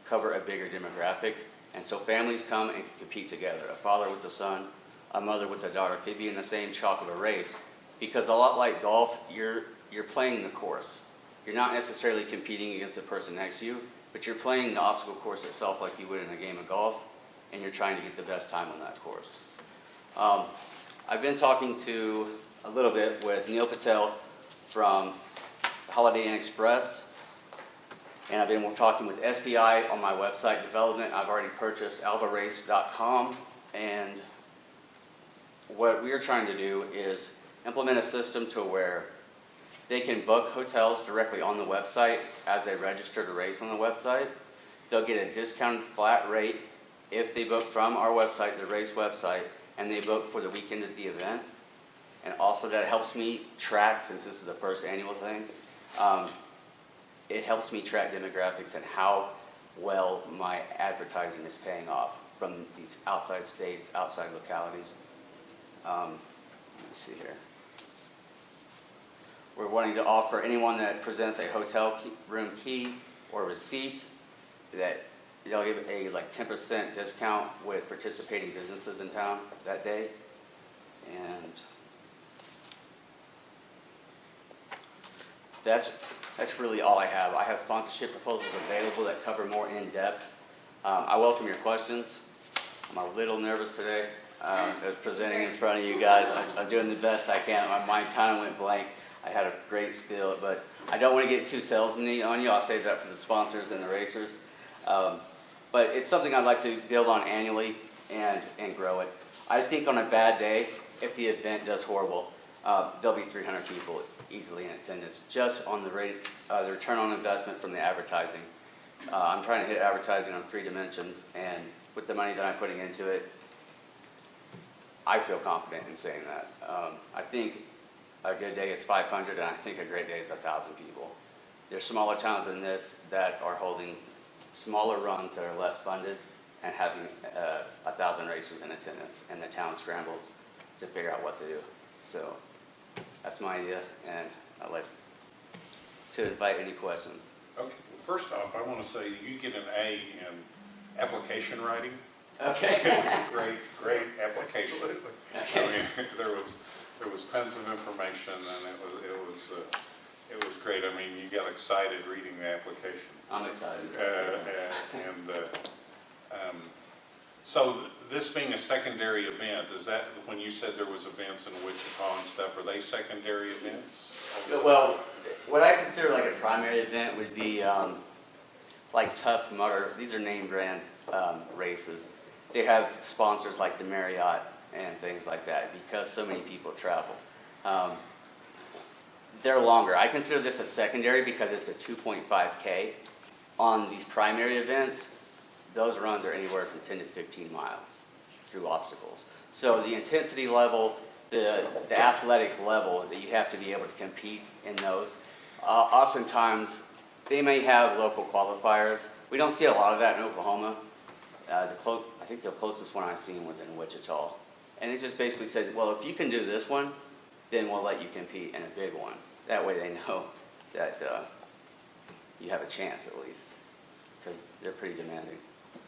cover a bigger demographic, and so families come and compete together. A father with a son, a mother with a daughter could be in the same chalk of a race, because a lot like golf, you're playing the course. You're not necessarily competing against the person next to you, but you're playing the obstacle course itself like you would in a game of golf, and you're trying to get the best time on that course. I've been talking to a little bit with Neil Patel from Holiday Inn Express, and I've been talking with SBI on my website development. I've already purchased AlvaRace.com, and what we're trying to do is implement a system to where they can book hotels directly on the website as they register to race on the website. They'll get a discounted flat rate if they book from our website, the race website, and they book for the weekend of the event. And also that helps me track, since this is the first annual thing, it helps me track demographics and how well my advertising is paying off from these outside states, outside localities. Let me see here. We're wanting to offer anyone that presents a hotel room key or receipt that they'll give a 10% discount with participating businesses in town that day. And that's really all I have. I have sponsorship proposals available that cover more in depth. I welcome your questions. I'm a little nervous today presenting in front of you guys. I'm doing the best I can. My mind kind of went blank. I had a great spiel, but I don't want to get too salesman-y on you. I'll save that for the sponsors and the racers. But it's something I'd like to build on annually and grow it. I think on a bad day, if the event does horrible, there'll be 300 people easily in attendance, just on the return on investment from the advertising. I'm trying to hit advertising on 3 dimensions, and with the money that I'm putting into it, I feel confident in saying that. I think a good day is 500, and I think a great day is 1,000 people. There's smaller towns than this that are holding smaller runs that are less funded and having 1,000 racers in attendance, and the town scrambles to figure out what to do. So that's my idea, and I'd like to invite any questions. Okay, well, first off, I want to say you get an A in application writing. Okay. It was a great application. Absolutely. I mean, there was tons of information, and it was great. I mean, you got excited reading the application. I'm excited. So this being a secondary event, is that when you said there was events in Wichita and stuff, are they secondary events? Well, what I consider like a primary event would be like Tough Mudder. These are name brand races. They have sponsors like the Marriott and things like that because so many people travel. They're longer. I consider this a secondary because it's a 2.5K. On these primary events, those runs are anywhere from 10 to 15 miles through obstacles. So the intensity level, the athletic level that you have to be able to compete in those, oftentimes they may have local qualifiers. We don't see a lot of that in Oklahoma. I think the closest one I've seen was in Wichita. And it just basically says, well, if you can do this one, then we'll let you compete in a big one. That way they know that you have a chance at least, because they're pretty demanding.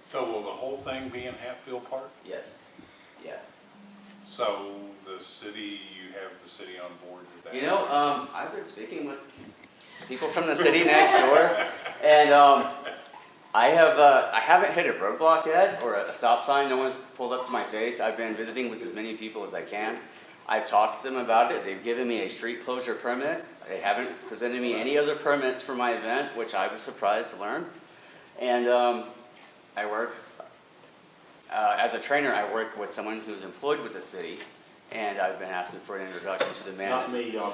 So will the whole thing be in Hatfield Park? Yes, yeah. So the city, you have the city on board with that? You know, I've been speaking with people from the city next door, and I haven't hit a roadblock yet, or a stop sign. No one's pulled up to my face. I've been visiting with as many people as I can. I've talked to them about it. They've given me a street closure permit. They haven't presented me any other permits for my event, which I was surprised to learn. And I work, as a trainer, I work with someone who's employed with the city, and I've been asking for an introduction to the Not manager. me, y'all.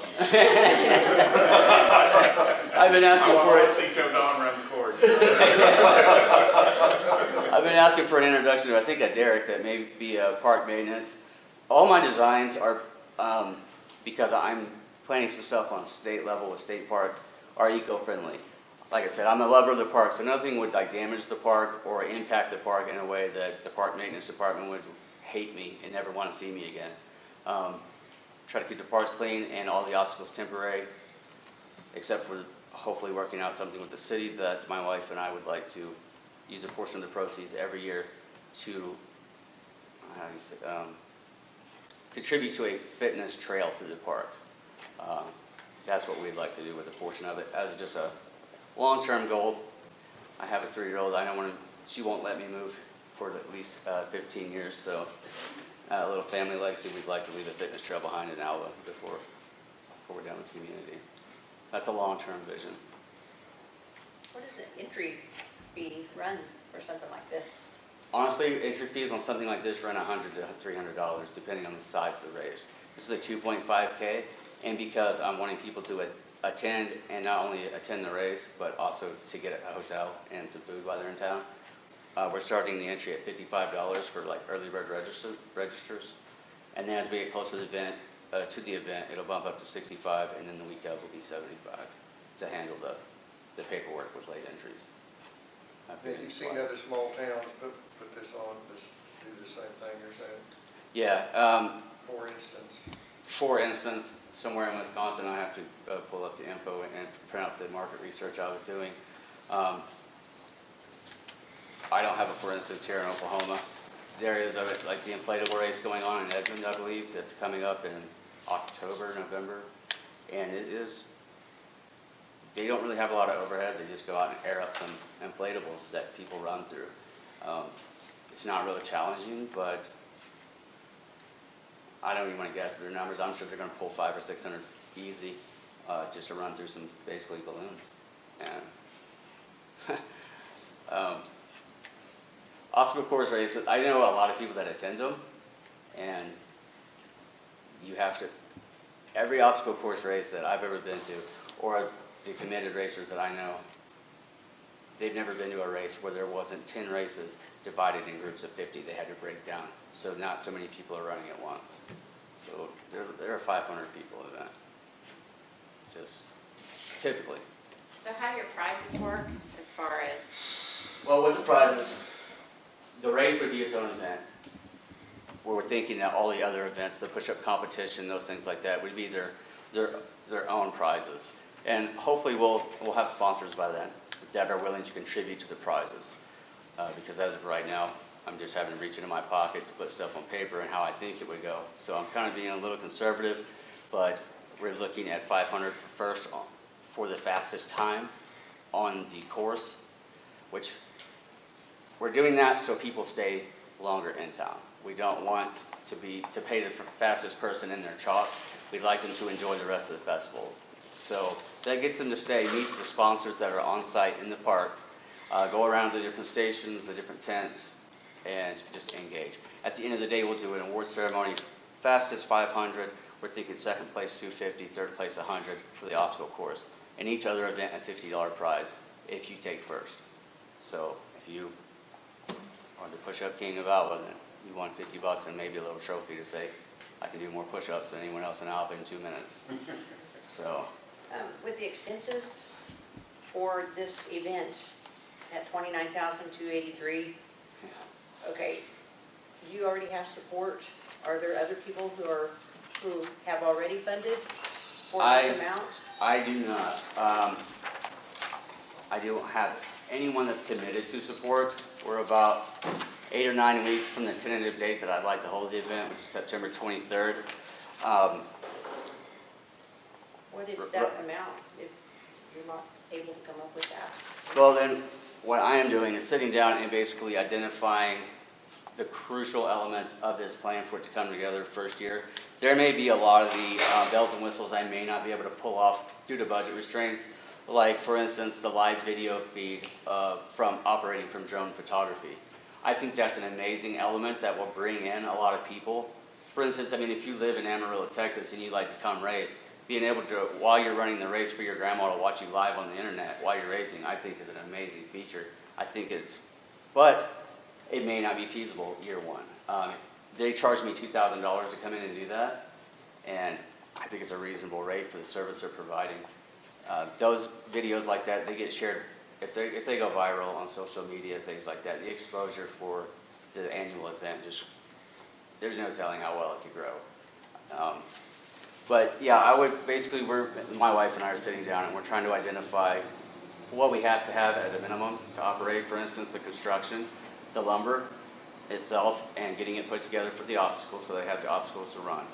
I've been asking for I it. see Joe Don run the course. I've been asking for an introduction to, I think, a Derek that may be park maintenance. All my designs are, because I'm planning some stuff on state level with state parks, are eco-friendly. Like I said, I'm a lover of the park, so nothing would like damage the park or impact the park in a way that the park maintenance department would hate me and never want to see me again. Try to keep the parks clean and all the obstacles temporary, except for hopefully working out something with the city that my wife and I would like to use a portion of the proceeds every year to contribute to a fitness trail through the park. That's what we'd like to do with a portion of it as just a long-term goal. I have a 3-year-old. I don't want to. She won't let me move for at least 15 years. So a little family legacy. We'd like to leave a fitness trail behind in Alva before we're done with the community. That's a long-term vision. What does an entry fee run for something like this? Honestly, entry fees on something like this run $100 to $300, depending on the size of the race. This is a 2.5K, and because I'm wanting people to attend, and not only attend the race, but also to get a hotel and some food while they're in town, we're starting the entry at $55 for like early bird registers, and then as we get closer to the event, it'll bump up to 65, and then the week of will be 75 to handle the paperwork with late entries. Yeah, you've seen other small towns put this on, just do the same thing you're saying? Yeah. For instance, For instance, somewhere in Wisconsin, I have to pull up the info and print out the market research I was doing. I don't have a for instance here in Oklahoma. There is like the inflatable race going on in Edmond, I believe, that's coming up in October, November. And they don't really have a lot of overhead. They just go out and air up some inflatables that people run through. It's not really challenging, but I don't even want to guess their numbers. I'm sure they're going to pull 500 or 600 easy just to run through some basically balloons. And obstacle course races, I know a lot of people that attend them, and you have to, every obstacle course race that I've ever been to, or the committed racers that I know, they've never been to a race where there wasn't 10 races divided in groups of 50 they had to break down. So not so many people are running at once. So there are 500 people event, just typically. So how do your prizes work as far as? Well, with the prizes, the race would be its own event. Where we're thinking that all the other events, the push-up competition, those things like that, would be their own prizes. And hopefully we'll have sponsors by then that are willing to contribute to the prizes. Because as of right now, I'm just having to reach into my pocket to put stuff on paper and how I think it would go. So I'm kind of being a little conservative, but we're looking at 500 first for the fastest time on the course, which we're doing that so people stay longer in town. We don't want to pay the fastest person in their chalk. We'd like them to enjoy the rest of the festival. So that gets them to stay, meet the sponsors that are on site in the park, go around the different stations, the different tents, and just engage. At the end of the day, we'll do an award ceremony. Fastest 500, we're thinking second place 250, third place 100 for the obstacle course. And each other event a $50 prize if you take first. So if you are the push-up king of Alva, then you won $50 and maybe a little trophy to say, I can do more push-ups than anyone else in Alva in 2 minutes. So. With the expenses for this event at $29,283, okay, you already have support are there other people who have already funded for this amount? I do not. I don't have anyone that's committed to support. We're about 8 or 9 weeks from the tentative date that I'd like to hold the event, which is September 23rd. What is that amount, if you're not able to come up with that? Well, then, what I am doing is sitting down and basically identifying the crucial elements of this plan for it to come together first year. There may be a lot of the bells and whistles I may not be able to pull off due to budget restraints, like, for instance, the live video feed from operating from drone photography. I think that's an amazing element that will bring in a lot of people. For instance, I mean, if you live in Amarillo, Texas, and you'd like to come race, being able to, while you're running the race, for your grandma to watch you live on the internet while you're racing, I think is an amazing feature. I think but it may not be feasible year one. They charged me $2,000 to come in and do that, and I think it's a reasonable rate for the service they're providing. Those videos like that, they get shared, if they go viral on social media, things like that, the exposure for the annual event, there's no telling how well it could grow. But yeah, my wife and I are sitting down and we're trying to identify what we have to have at a minimum to operate. For instance, the construction, the lumber itself, and getting it put together for the obstacles so they have the obstacles to run.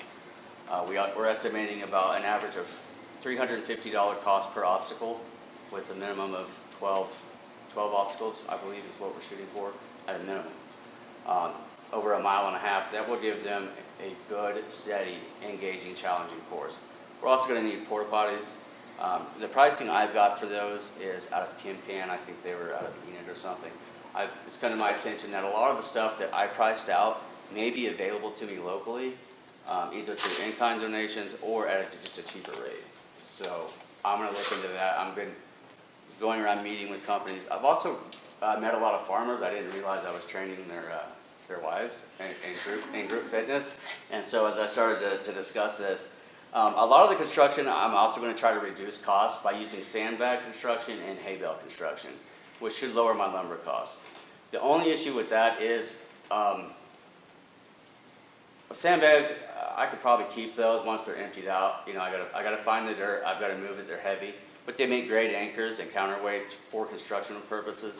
We're estimating about an average of $350 cost per obstacle with a minimum of 12 obstacles, I believe is what we're shooting for at a minimum. Over 1.5 miles, that will give them a good, steady, engaging, challenging course. We're also going to need porta potties. The pricing I've got for those is out of Kimcan. I think they were out of Enid or something. It's come to my attention that a lot of the stuff that I priced out may be available to me locally, either through in-kind donations or at just a cheaper rate. So I'm going to look into that. I've been going around meeting with companies. I've also met a lot of farmers. I didn't realize I was training their wives in group fitness. And so as I started to discuss this, a lot of the construction, I'm also going to try to reduce costs by using sandbag construction and hay bale construction, which should lower my lumber costs. The only issue with that is sandbags, I could probably keep those once they're emptied out. You know, I gotta find the dirt, I've gotta move it, they're heavy, but they make great anchors and counterweights for constructional purposes.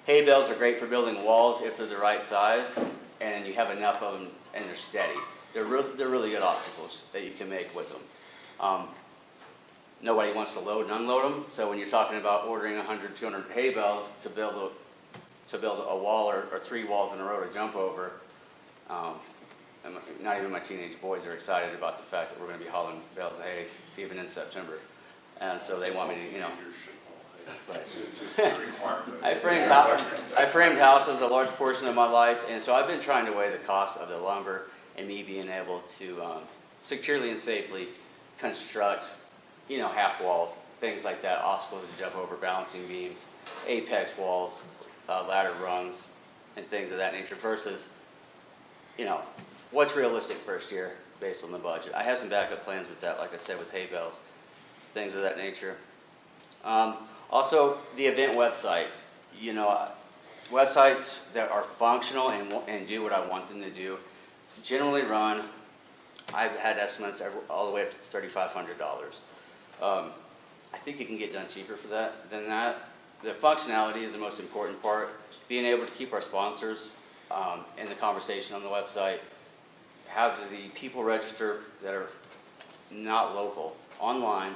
Hay bales are great for building walls if they're the right size, and you have enough of them and they're steady. They're really good obstacles that you can make with them. Nobody wants to load and unload them, so when you're talking about ordering 100, 200 hay bales to build a wall or 3 walls in a row to jump over, not even my teenage boys are excited about the fact that we're going to be hauling bales of hay even in September. And so they want me to, you know. I framed houses a large portion of my life, and so I've been trying to weigh the cost of the lumber and me being able to securely and safely construct, you know, half walls, things like that, obstacles to jump over, balancing beams, apex walls, ladder rungs, and things of that nature versus, you know, what's realistic first year based on the budget. I have some backup plans with that, like I said, with hay bales, things of that nature. Also, the event website. You know, websites that are functional and do what I want them to do generally run, I've had estimates all the way up to $3,500. I think you can get done cheaper than that. The functionality is the most important part. Being able to keep our sponsors in the conversation on the website, have the people register that are not local online,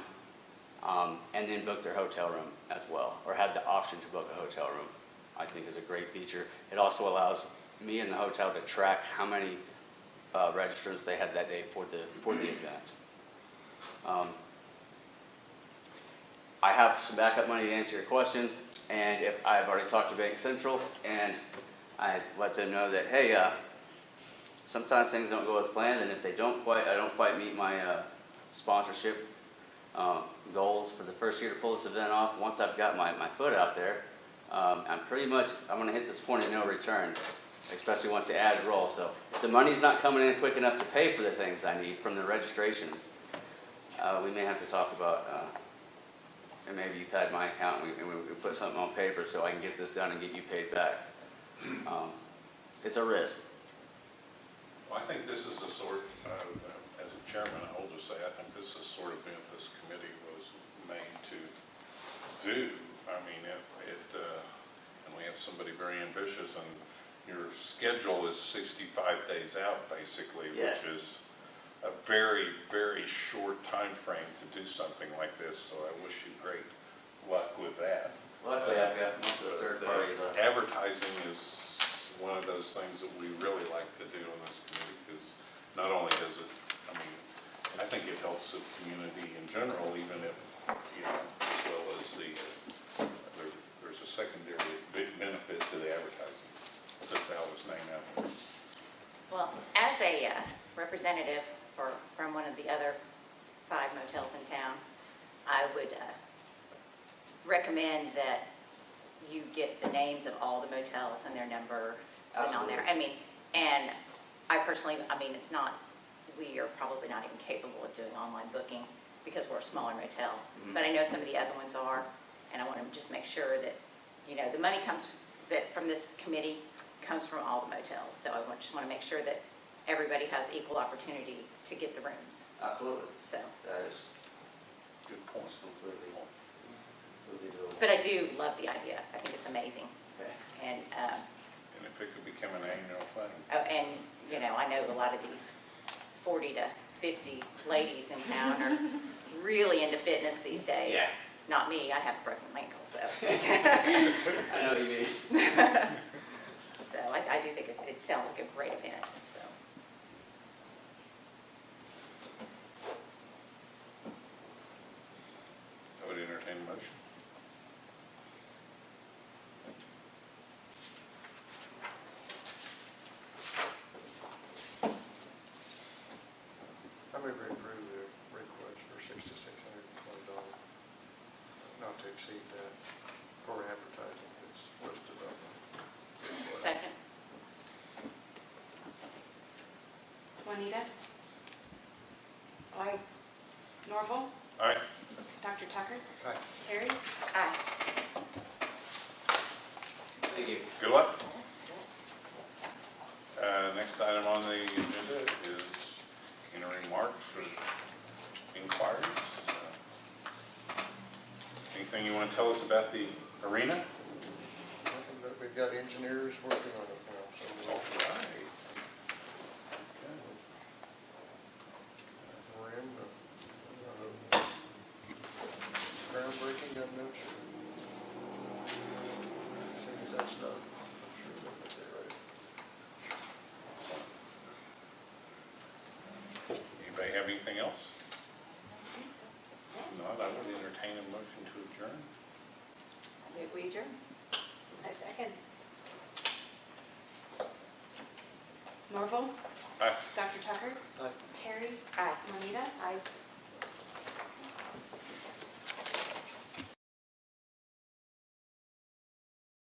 and then book their hotel room as well, or have the option to book a hotel room, I think is a great feature. It also allows me and the hotel to track how many registrants they had that day for the event. I have some backup money to answer your question, and if I've already talked to Bank Central, and I let them know that, hey, sometimes things don't go as planned, and if I don't quite meet my sponsorship goals for the first year to pull this event off, once I've got my foot out there, I'm going to hit this point of no return, especially once the ads roll. So if the money's not coming in quick enough to pay for the things I need from the registrations, we may have to talk about, and maybe you pad my account and we put something on paper so I can get this done and get you paid back. It's a risk. Well, I think this is a As a chairman, I will just say, I think this is sort of event this committee was made to do. I mean, and we have somebody very ambitious, and your schedule is 65 days out, basically, Yeah. which is a very, very short time frame to do something like this, so I wish you great luck with that. Luckily, I've got most of the third parties. Advertising is one of those things that we really like to do in this community, because not only does it, I mean, I think it helps the community in general, even if, as well as there's a secondary big benefit to the advertising. That's Alva's name out here. Well, as a representative from one of the other 5 motels in town, I would recommend that you get the names of all the motels and their number and on there. I mean, and I personally, it's not, we are probably not even capable of doing online booking because we're a smaller motel. Mm-hmm. But I know some of the other ones are, and I want to just make sure that, the money from this committee comes from all the motels. So I just want to make sure that everybody has equal opportunity to get the rooms. Absolutely. So, That is Good point. completely doable. but I do love the idea. I think it's amazing. Okay. And, And if it could become an annual thing. I know a lot of these 40 to 50 ladies in town are really into fitness these days. Yeah. Not me, I have a broken ankle, so. I know what you mean. So I do think it sounds like a great event, so. I would entertain a motion. I move we approve the request for $6,620, not to exceed that for advertising. It's listed on the. Second. Juanita? Aye. Norval? All right. Dr. Tucker? Aye. Terry? Aye. Thank you. Good luck. Next item on the agenda is entering marks for inquiries. Anything you want to tell us about the arena? We've got engineers working on it now, so All right. we're in the groundbreaking, I'm not sure. As soon as that's done, I'm sure they'll get it ready. Anybody have anything else? Not, I would entertain a motion to adjourn. I move we adjourn. I second. Norval? Aye. Dr. Tucker? Aye. Terry? Aye. Juanita? Aye.